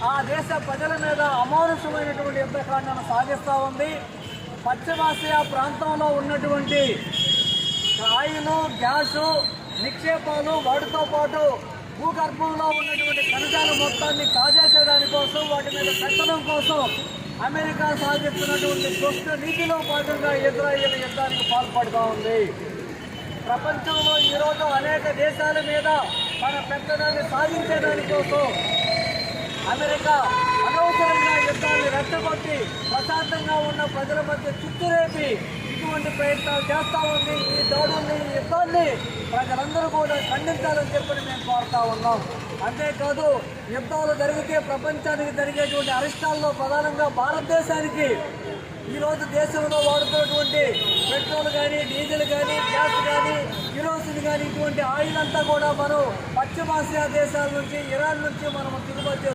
ఆ దేశ ప్రజల మీద అమానుషమైనటువంటి యుద్ధకాండను సాగిస్తూ ఉంది. పశ్చిమాసియా ప్రాంతంలో ఉన్నటువంటి ఆయిల్, గ్యాసు నిక్షేపాలు, వాటితో పాటు భూగర్భంలో ఉన్నటువంటి ఖనిజాల మొత్తాన్ని కాజేసేదాని కోసం, వాటి మీద పెట్టడం కోసం అమెరికా సాగిస్తున్నటువంటి దుష్ట నీతిలో భాగంగా ఇజ్రాయెల్ యుద్ధానికి పాల్పడుతూ ఉంది. ప్రపంచంలో ఈరోజు అనేక దేశాల మీద తన పెత్తనాన్ని సాధించేదానికోసం అమెరికా అనవసరంగా యుద్ధాన్ని రెచ్చగొట్టి ప్రశాంతంగా ఉన్న ప్రజల మధ్య చుట్టురేపి ఇటువంటి ప్రయత్నాలు చేస్తూ ఉంది. ఈ దాడుల్ని, ఈ యుద్ధాన్ని ప్రజలందరూ కూడా ఖండించాలని చెప్పి మేము కోరుతా ఉన్నాం. అంతేకాదు, యుద్ధాలు జరిగితే ప్రపంచానికి జరిగేటువంటి అరిష్టాల్లో ప్రధానంగా భారతదేశానికి ఈరోజు దేశంలో వాడుతున్నటువంటి పెట్రోల్ కానీ, డీజిల్ కానీ, గ్యాస్ కానీ, కిరోసిన్ కానీ ఇటువంటి ఆయిల్ అంతా కూడా మనం పశ్చిమాసియా దేశాల నుంచి, ఇరాన్ నుంచి మనం దిగుమతి